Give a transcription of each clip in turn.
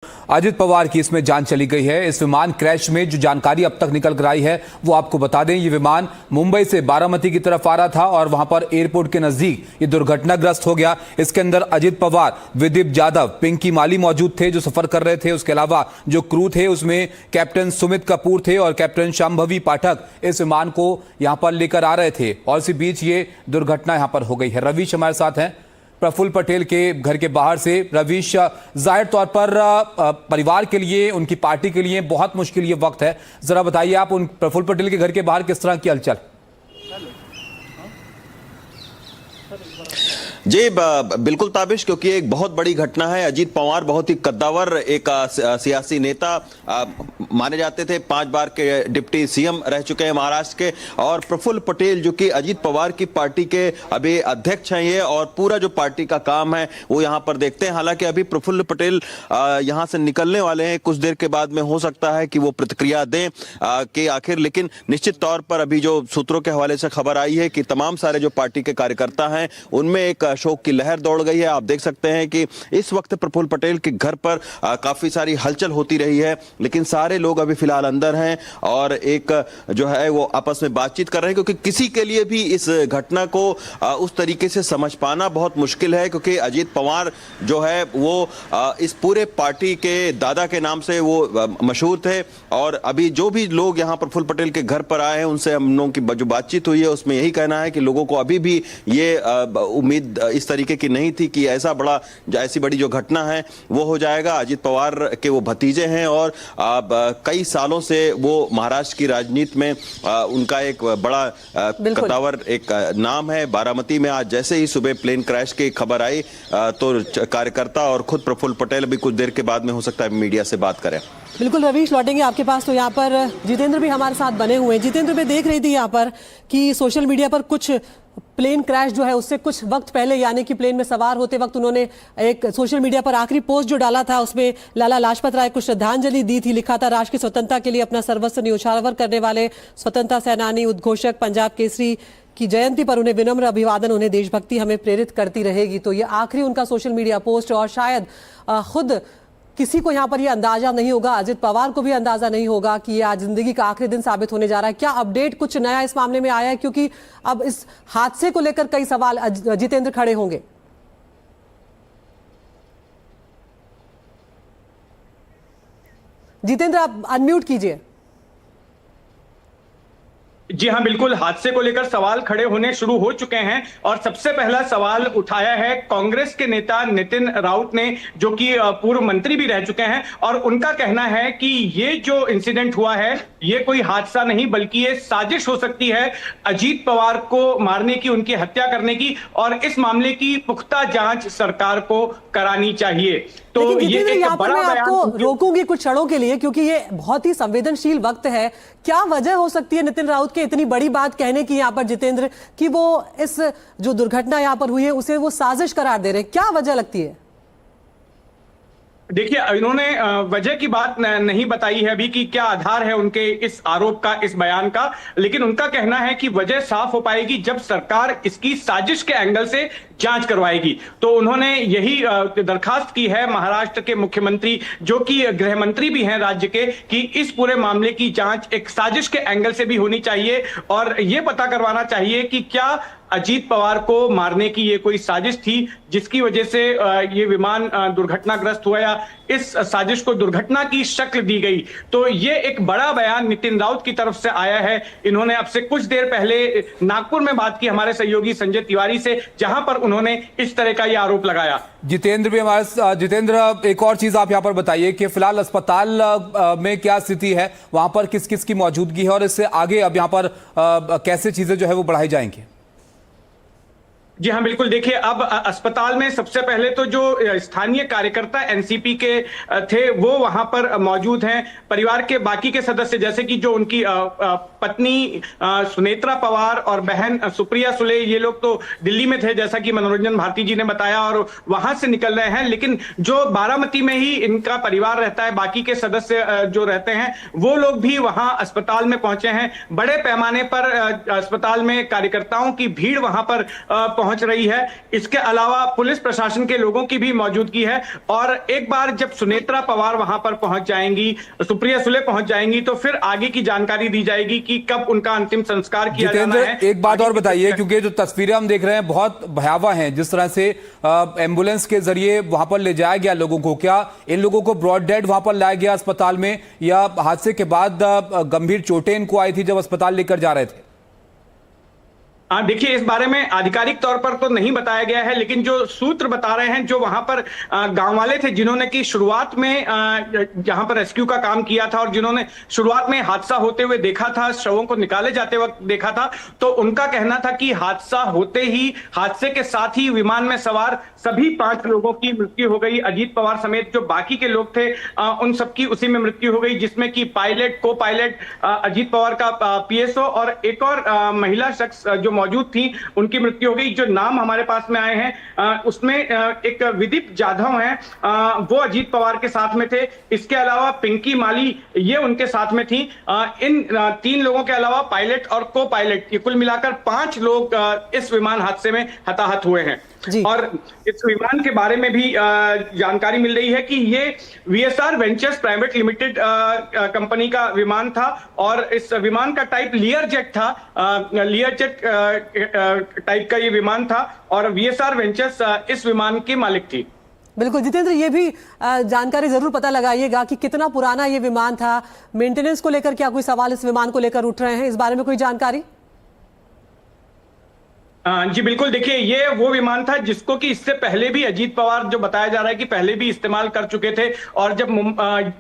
अजित पवार की इसमें जान चली गई है। इस विमान क्रैश में जो जानकारी अब तक निकल कर आई है वो आपको बता दें। ये विमान मुंबई से बारामती की तरफ आ रहा था और वहां पर एयरपोर्ट के नजदीक ये दुर्घटनाग्रस्त हो गया। इसके अंदर अजित पवार, विदीप जाधव, पिंकी माली मौजूद थे जो सफर कर रहे थे। उसके अलावा जो क्रू थे उसमें कैप्टन सुमित कपूर थे और कैप्टन शांभवी पाठक इस विमान को यहां पर लेकर आ रहे थे और इसी बीच ये दुर्घटना यहां पर हो गई है। रवीश हमारे साथ हैं प्रफुल्ल पटेल के घर के बाहर से। रवीश, जाहिर तौर पर परिवार के लिए, उनकी पार्टी के लिए बहुत मुश्किल ये वक्त है। जरा बताइए आप उन प्रफुल्ल पटेल के घर के बाहर किस तरह की हलचल? जी बिल्कुल ताबिश, क्योंकि एक बहुत बड़ी घटना है। अजीत पवार बहुत ही कद्दावर एक सियासी नेता माने जाते थे, 5 बार के डिप्टी सीएम रह चुके हैं महाराष्ट्र के। और प्रफुल्ल पटेल जो कि अजीत पवार की पार्टी के अभी अध्यक्ष हैं ये, और पूरा जो पार्टी का काम है वो यहाँ पर देखते हैं। हालांकि अभी प्रफुल्ल पटेल यहाँ से निकलने वाले हैं, कुछ देर के बाद में हो सकता है कि वो प्रतिक्रिया दें कि आखिर, लेकिन निश्चित तौर पर अभी जो सूत्रों के हवाले से खबर आई है कि तमाम सारे जो पार्टी के कार्यकर्ता हैं उनमें एक शोक की लहर दौड़ गई है। आप देख सकते हैं कि इस वक्त प्रफुल्ल पटेल के घर पर काफी सारी हलचल होती रही है, लेकिन सारे लोग अभी फिलहाल अंदर हैं और एक जो है वो आपस में बातचीत कर रहे हैं, क्योंकि किसी के लिए भी इस घटना को उस तरीके से समझ पाना बहुत मुश्किल है। क्योंकि अजीत पवार जो है वो इस पूरे पार्टी के दादा के नाम से वो मशहूर थे। और अभी जो भी लोग यहाँ प्रफुल्ल पटेल के घर पर आए हैं उनसे हम लोगों की जो बातचीत हुई है उसमें यही कहना है कि लोगों को अभी भी ये उम्मीद इस तरीके की नहीं थी कि ऐसी बड़ी जो घटना है वो हो जाएगा। अजीत पवार के वो भतीजे हैं और कई सालों से वो महाराष्ट्र की राजनीति में उनका एक बड़ा कद्दावर एक नाम है। बारामती में आज जैसे ही सुबह प्लेन क्रैश की खबर आई तो कार्यकर्ता और खुद प्रफुल्ल पटेल अभी कुछ देर के बाद में हो सकता है मीडिया से बात करें। बिल्कुल रवीश, लौटेंगे आपके पास। तो यहाँ पर जितेंद्र भी हमारे साथ बने हुए हैं। जितेंद्र, मैं देख रही थी यहाँ पर कि सोशल मीडिया पर कुछ प्लेन क्रैश जो है उससे कुछ वक्त पहले, यानी कि प्लेन में सवार होते वक्त उन्होंने एक सोशल मीडिया पर आखिरी पोस्ट जो डाला था उसमें लाला लाजपत राय को श्रद्धांजलि दी थी। लिखा था, राष्ट्र की स्वतंत्रता के लिए अपना सर्वस्व न्यौछावर करने वाले स्वतंत्रता सेनानी, उद्घोषक, पंजाब केसरी की जयंती पर उन्हें विनम्र अभिवादन, उन्हें देशभक्ति हमें प्रेरित करती रहेगी। तो ये आखिरी उनका सोशल मीडिया पोस्ट, और शायद खुद किसी को यहाँ पर ये अंदाजा नहीं होगा, अजित पवार को भी अंदाजा नहीं होगा कि ये आज जिंदगी का आखिरी दिन साबित होने जा रहा है। क्या अपडेट कुछ नया इस मामले में आया है? क्योंकि अब इस हादसे को लेकर कई सवाल जितेंद्र खड़े होंगे। जितेंद्र, आप अनम्यूट कीजिए। जी हाँ, बिल्कुल, हादसे को लेकर सवाल खड़े होने शुरू हो चुके हैं और सबसे पहला सवाल उठाया है कांग्रेस के नेता नितिन राउत ने, जो कि पूर्व मंत्री भी रह चुके हैं। और उनका कहना है कि ये जो इंसिडेंट हुआ है ये कोई हादसा नहीं बल्कि ये साजिश हो सकती है अजीत पवार को मारने की, उनकी हत्या करने की, और इस मामले की पुख्ता जांच सरकार को करानी चाहिए। तो ये एक बड़ा मैं आपको रोकूंगी कुछ क्षणों के लिए, क्योंकि ये बहुत ही संवेदनशील वक्त है। क्या वजह हो सकती है नितिन राउत के इतनी बड़ी बात कहने की यहाँ पर जितेंद्र, कि वो इस जो दुर्घटना यहाँ पर हुई है उसे वो साजिश करार दे रहे हैं? क्या वजह लगती है? देखिए, इन्होंने वजह की बात नहीं बताई है अभी कि क्या आधार है उनके इस आरोप का, इस बयान का, लेकिन उनका कहना है कि वजह साफ हो पाएगी जब सरकार इसकी साजिश के एंगल से जांच करवाएगी। तो उन्होंने यही दरखास्त की है महाराष्ट्र के मुख्यमंत्री, जो कि गृह मंत्री भी हैं राज्य के, कि इस पूरे मामले की जांच एक साजिश के एंगल से भी होनी चाहिए और यह पता करवाना चाहिए कि क्या अजीत पवार को मारने की ये कोई साजिश थी जिसकी वजह से ये विमान दुर्घटनाग्रस्त हुआ, या इस साजिश को दुर्घटना की शक्ल दी गई। तो ये एक बड़ा बयान नितिन राउत की तरफ से आया है। इन्होंने अब से कुछ देर पहले नागपुर में बात की हमारे सहयोगी संजय तिवारी से, जहां पर उन्होंने इस तरह का ये आरोप लगाया। जितेंद्र भी हमारे जितेंद्र, एक और चीज आप यहां पर बताइए कि फिलहाल अस्पताल में क्या स्थिति है, वहां पर किस किस की मौजूदगी है और इससे आगे अब यहां पर कैसे चीजें जो है वो बढ़ाई जाएंगी? जी हाँ, बिल्कुल, देखिए, अब अस्पताल में सबसे पहले तो जो स्थानीय कार्यकर्ता एनसीपी के थे वो वहां पर मौजूद हैं। परिवार के बाकी के सदस्य, जैसे कि जो उनकी पत्नी सुनेत्रा पवार और बहन सुप्रिया सुले, ये लोग तो दिल्ली में थे जैसा कि मनोरंजन भारती जी ने बताया, और वहां से निकल रहे हैं। लेकिन जो बारामती में ही इनका परिवार रहता है, बाकी के सदस्य जो रहते हैं वो लोग भी वहां अस्पताल में पहुंचे हैं। बड़े पैमाने पर अस्पताल में कार्यकर्ताओं की भीड़ वहां पर पहुंच रही है। इसके अलावा पुलिस प्रशासन के लोगों की भी मौजूदगी है और एक बार जब सुनेत्रा पवार वहां पर पहुंच जाएंगी, सुप्रिया सुले पहुंच जाएंगी, तो फिर आगे की जानकारी दी जाएगी कि कब उनका अंतिम संस्कार किया जाना है। एक बात और बताइए, क्योंकि जो तस्वीरें हम देख रहे हैं बहुत भयावह हैं, जिस तरह से एम्बुलेंस के जरिए वहां पर ले जाया गया लोगों को, क्या इन लोगों को ब्रॉड डेड वहां पर लाया गया अस्पताल में, या हादसे के बाद गंभीर चोटें इनको आई थी जब अस्पताल लेकर जा रहे थे? देखिए, इस बारे में आधिकारिक तौर पर तो नहीं बताया गया है, लेकिन जो सूत्र बता रहे हैं, जो वहां पर गांव वाले थे जिन्होंने की शुरुआत में जहां पर रेस्क्यू का काम किया था और जिन्होंने शुरुआत में हादसा होते हुए देखा था, शवों को निकाले जाते वक्त देखा था, तो उनका कहना था कि हादसा होते ही, हादसे के साथ ही विमान में सवार सभी 5 लोगों की मृत्यु हो गई। अजीत पवार समेत जो बाकी के लोग थे उन सबकी उसी में मृत्यु हो गई, जिसमें कि पायलट, को पायलट अजीत पवार का पीएसओ और एक और महिला शख्स जो मौजूद थी उनकी मृत्यु हो गई। जो नाम हमारे पास में आए हैं उसमें एक विदीप जाधव हैं, वो अजीत पवार के साथ में थे। इसके अलावा पिंकी माली ये उनके साथ में थी। इन 3 लोगों के अलावा पायलट और को पायलट, ये कुल मिलाकर 5 लोग इस विमान हादसे में हताहत हुए हैं। और इस विमान के बारे में भी जानकारी मिल रही है कि ये VSR ventures private limited company का विमान था और इस विमान का टाइप लियर जेट था। लियर जेट टाइप का ये विमान था और वीएसआर वेंचर्स इस विमान के मालिक थी। बिल्कुल जितेंद्र, ये भी जानकारी जरूर पता लगाइएगा कि कितना पुराना ये विमान था, मेंटेनेंस को लेकर क्या कोई सवाल इस विमान को लेकर उठ रहे हैं, इस बारे में कोई जानकारी? जी बिल्कुल, देखिए ये वो विमान था जिसको कि इससे पहले भी अजीत पवार, जो बताया जा रहा है कि पहले भी इस्तेमाल कर चुके थे, और जब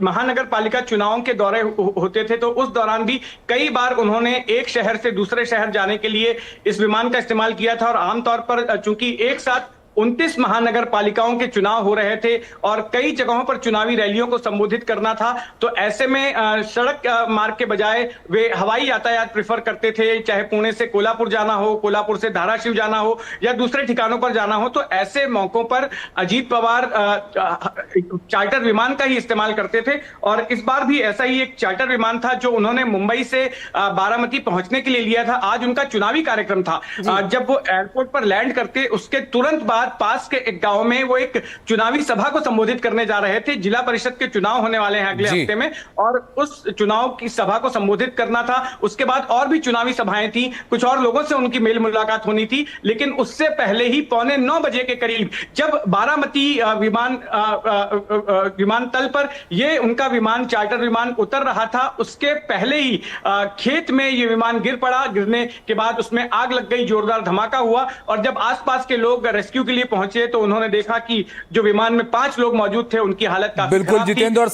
महानगर पालिका चुनावों के दौरे होते थे तो उस दौरान भी कई बार उन्होंने एक शहर से दूसरे शहर जाने के लिए इस विमान का इस्तेमाल किया था। और आमतौर पर चूंकि एक साथ 29 महानगर पालिकाओं के चुनाव हो रहे थे और कई जगहों पर चुनावी रैलियों को संबोधित करना था, तो ऐसे में सड़क मार्ग के बजाय वे हवाई यातायात प्रेफर करते थे, चाहे पुणे से कोल्हापुर जाना हो, कोल्हापुर से धाराशिव जाना हो या दूसरे ठिकानों पर जाना हो। तो ऐसे मौकों पर अजीत पवार चार्टर विमान का ही इस्तेमाल करते थे और इस बार भी ऐसा ही एक चार्टर विमान था जो उन्होंने मुंबई से बारामती पहुंचने के लिए लिया था। आज उनका चुनावी कार्यक्रम था। जब वो एयरपोर्ट पर लैंड करके उसके तुरंत बाद पास के एक गांव में वो एक चुनावी सभा को संबोधित करने जा रहे थे। जिला परिषद के चुनाव होने वाले हैं अगले हफ्ते में और उस चुनाव की सभा को संबोधित करना था। उसके बाद और भी चुनावी सभाएं थी, कुछ और लोगों से उनकी मेल मुलाकात होनी थी, लेकिन उससे पहले ही 8:45 बजे के करीब जब बारामती विमानतल पर ये उनका विमान, चार्टर विमान उतर रहा था, उसके पहले ही खेत में ये विमान गिर पड़ा। गिरने के बाद उसमें आग लग गई, जोरदार धमाका हुआ और जब आसपास के लोग रेस्क्यू के लिए पहुंचे तो उन्होंने देखा कि जो विमान में 5 लोग मौजूद थे उनकी हालत काफी बिल्कुल खराब थी। जितेंद्र, और